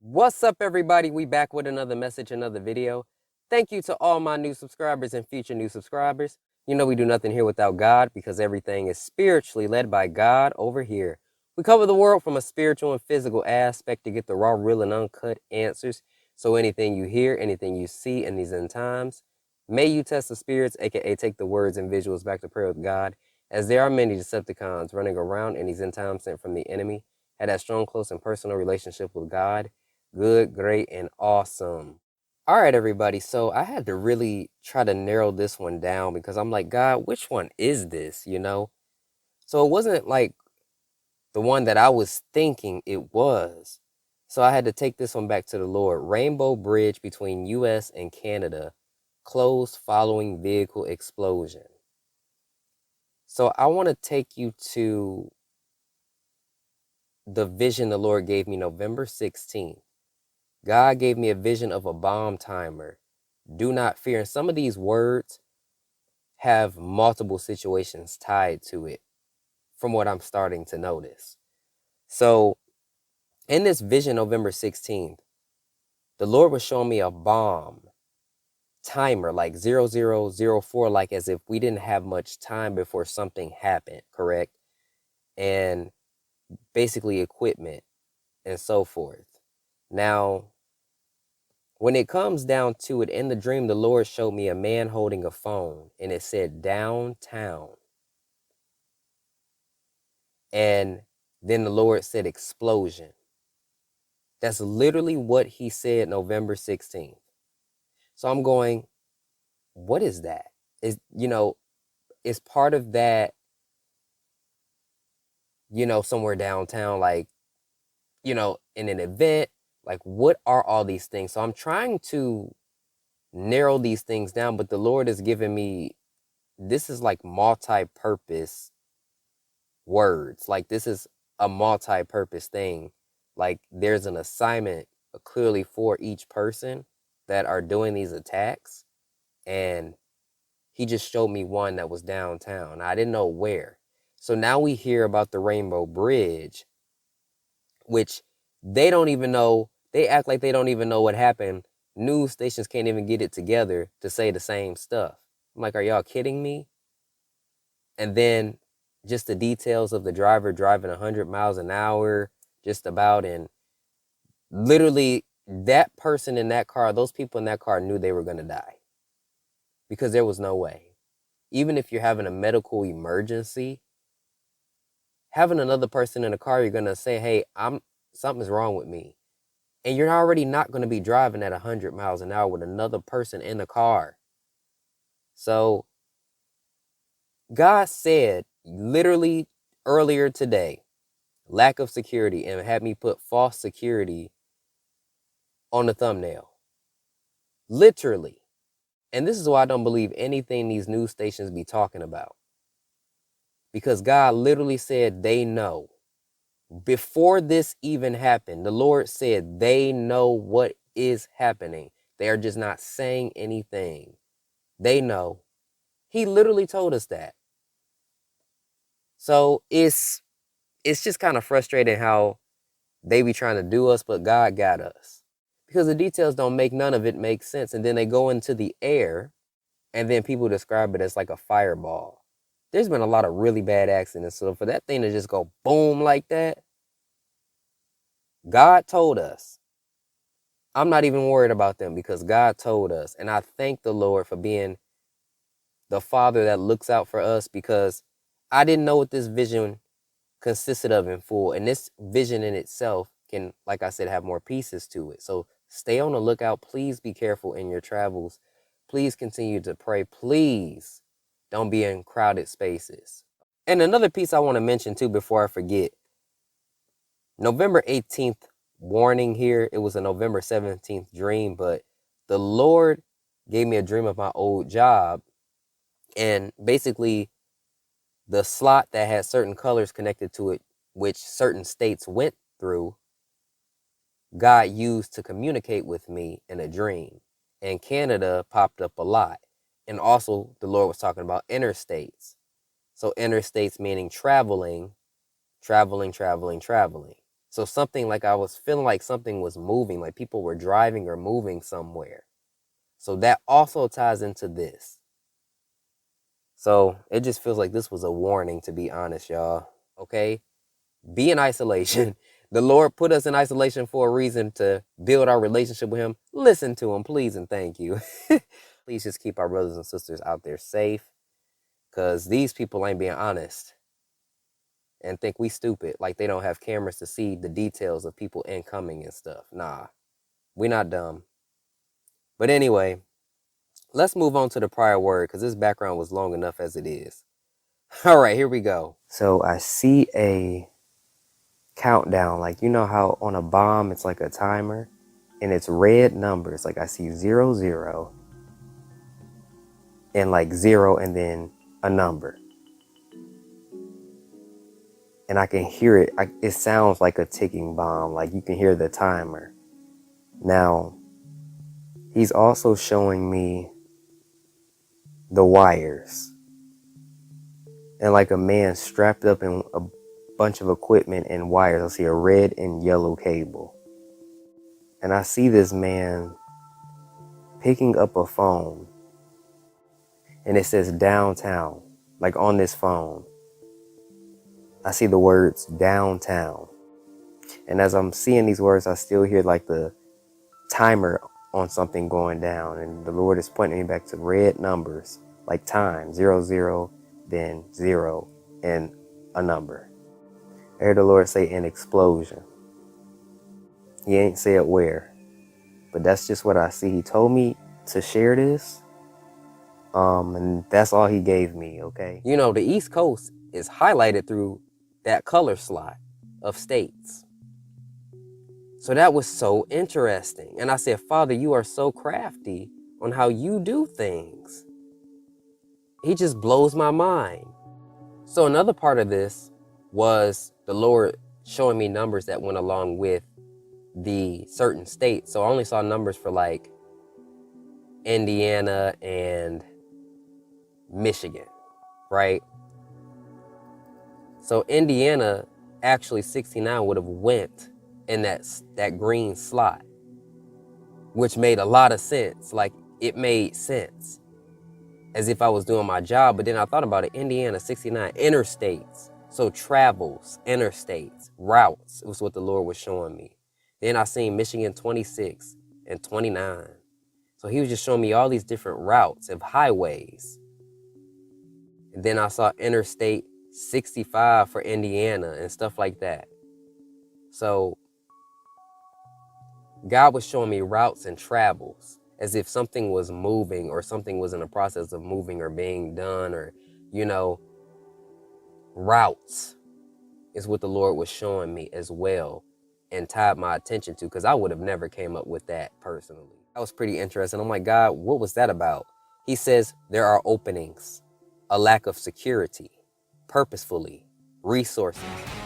What's up, everybody? We back with another message, another video. Thank you to all my new subscribers and future new subscribers. You know we do nothing here without God because everything is spiritually led by God over here. We cover the world from a spiritual and physical aspect to get the raw, real, and uncut answers. So anything you hear, anything you see in these end times, may you test the spirits, aka take the words and visuals back to prayer with God, as there are many Decepticons running around in these end times sent from the enemy. Had that strong, close, and personal relationship with God. Good, great, and awesome. All right, everybody. So I had to really try to narrow this one down because I'm like, God, which one is this? So it wasn't like the one that I was thinking it was. So I had to take this one back to the Lord. Rainbow Bridge between US and Canada closed following vehicle explosion. So I want to take you to the vision the Lord gave me November 16th. God gave me a vision of a bomb timer. Do not fear. And some of these words have multiple situations tied to it from what I'm starting to notice. So in this vision, November 16th, the Lord was showing me a bomb timer, like 0004, like as if we didn't have much time before something happened, correct? And basically equipment and so forth. Now, when it comes down to it, in the dream, the Lord showed me a man holding a phone, and it said downtown. And then the Lord said explosion. That's literally what he said November 16th. So I'm going, what is that? Is part of that, somewhere downtown, like, in an event? Like, what are all these things? So I'm trying to narrow these things down, but the Lord has given me, this is like multi-purpose words. Like, this is a multi-purpose thing. Like, there's an assignment clearly for each person that are doing these attacks. And he just showed me one that was downtown. I didn't know where. So now we hear about the Rainbow Bridge, which they don't even know. They act like they don't even know what happened. News stations can't even get it together to say the same stuff. I'm like, are y'all kidding me? And then just the details of the driver driving 100 miles an hour, just about. And literally, that person in that car, those people in that car knew they were going to die because there was no way. Even if you're having a medical emergency, having another person in the car, you're going to say, hey, something's wrong with me. And you're already not going to be driving at 100 miles an hour with another person in the car. So God said literally earlier today, lack of security, and had me put false security on the thumbnail. Literally. And this is why I don't believe anything these news stations be talking about. Because God literally said they know. Before this even happened, the Lord said they know what is happening. They are just not saying anything. They know. He literally told us that. So it's just kind of frustrating how they be trying to do us, but God got us. Because the details don't make none of it make sense. And then they go into the air, and then people describe it as like a fireball. There's been a lot of really bad accidents. So for that thing to just go boom like that, God told us. I'm not even worried about them because God told us. And I thank the Lord for being the Father that looks out for us, because I didn't know what this vision consisted of in full. And this vision in itself can, like I said, have more pieces to it. So stay on the lookout. Please be careful in your travels. Please continue to pray. Please don't be in crowded spaces. And another piece I want to mention too before I forget, November 18th warning here. It was a November 17th dream, but the Lord gave me a dream of my old job. And basically, the slot that had certain colors connected to it, which certain states went through, God used to communicate with me in a dream. And Canada popped up a lot. And also, the Lord was talking about interstates. So interstates meaning traveling, traveling, traveling, traveling. So something like I was feeling like something was moving, like people were driving or moving somewhere. So that also ties into this. So it just feels like this was a warning, to be honest, y'all. Okay? Be in isolation. The Lord put us in isolation for a reason, to build our relationship with him. Listen to him, please, and thank you. Please just keep our brothers and sisters out there safe, because these people ain't being honest and think we stupid, like they don't have cameras to see the details of people incoming and stuff. Nah, we not dumb. But anyway, let's move on to the prior word, because this background was long enough as it is. All right, here we go. So I see a countdown, like, you know how on a bomb it's like a timer, and it's red numbers. Like I see 00 and like 0 and then a number, and I can hear it. It sounds like a ticking bomb, like you can hear the timer. Now he's also showing me the wires, and like a man strapped up in a bunch of equipment and wires. I see a red and yellow cable, and I see this man picking up a phone, and it says downtown, like on this phone. I see the words downtown, and as I'm seeing these words, I still hear like the timer on something going down, and the Lord is pointing me back to red numbers, like time, 00, then 0 and a number. I heard the Lord say an explosion. He ain't said where, but that's just what I see. He told me to share this, and that's all he gave me. Okay, you know, the East Coast is highlighted through that color slot of states. So that was so interesting. And I said, Father, you are so crafty on how you do things. He just blows my mind. So another part of this was the Lord showing me numbers that went along with the certain states. So I only saw numbers for like Indiana and Michigan, right? So Indiana, actually 69 would have went in that green slot, which made a lot of sense. Like, it made sense, as if I was doing my job. But then I thought about it. Indiana, 69, interstates. So travels, interstates, routes. It was what the Lord was showing me. Then I seen Michigan 26 and 29. So he was just showing me all these different routes of highways. And then I saw Interstate 65 for Indiana and stuff like that. So God was showing me routes and travels, as if something was moving, or something was in the process of moving or being done, or, you know, routes is what the Lord was showing me as well, and tied my attention to, because I would have never came up with that personally. That was pretty interesting. I'm like, God, what was that about? He says there are openings, a lack of security, purposefully, resources.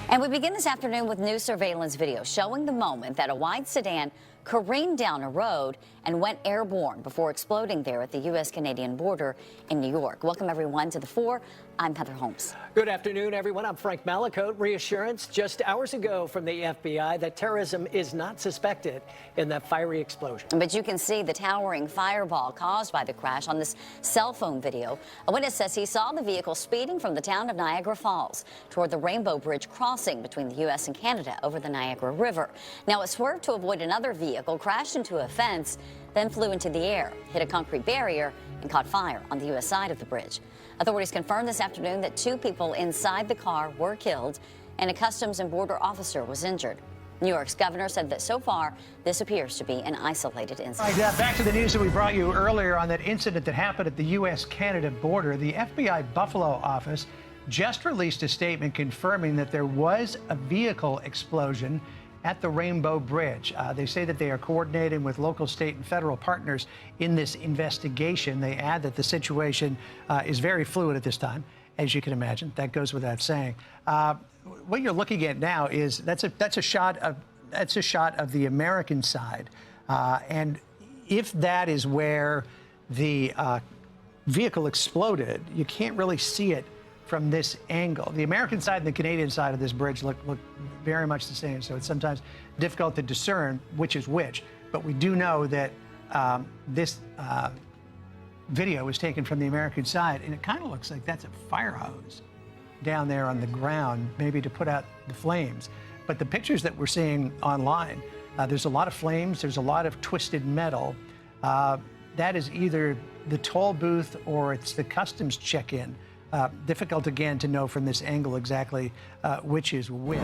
And we begin this afternoon with new surveillance video showing the moment that a white sedan careened down a road and went airborne before exploding there at the U.S.-Canadian border in New York. Welcome, everyone, to The Four. I'm Heather Holmes. Good afternoon, everyone. I'm Frank Malakote. Reassurance just hours ago from the FBI that terrorism is not suspected in that fiery explosion. But you can see the towering fireball caused by the crash on this cell phone video. A witness says he saw the vehicle speeding from the town of Niagara Falls toward the Rainbow Bridge crossing between the U.S. and Canada over the Niagara River. Now, it swerved to avoid another vehicle, crashed into a fence, then flew into the air, hit a concrete barrier, and caught fire on the U.S. side of the bridge. Authorities confirmed this afternoon that 2 people inside the car were killed and a Customs and Border officer was injured. New York's governor said that so far, this appears to be an isolated incident. All right, back to the news that we brought you earlier on that incident that happened at the U.S.-Canada border. The FBI Buffalo office just released a statement confirming that there was a vehicle explosion at the Rainbow Bridge. They say that they are coordinating with local, state, and federal partners in this investigation. They add that the situation is very fluid at this time, as you can imagine. That goes without saying. What you're looking at now is that's a shot of the American side, and if that is where the vehicle exploded, you can't really see it from this angle. The American side and the Canadian side of this bridge look very much the same, so it's sometimes difficult to discern which is which. But we do know that this video was taken from the American side, and it kind of looks like that's a fire hose down there on the ground, maybe to put out the flames. But the pictures that we're seeing online, there's a lot of flames, there's a lot of twisted metal. That is either the toll booth or it's the customs check-in. Difficult, again, to know from this angle exactly which is which.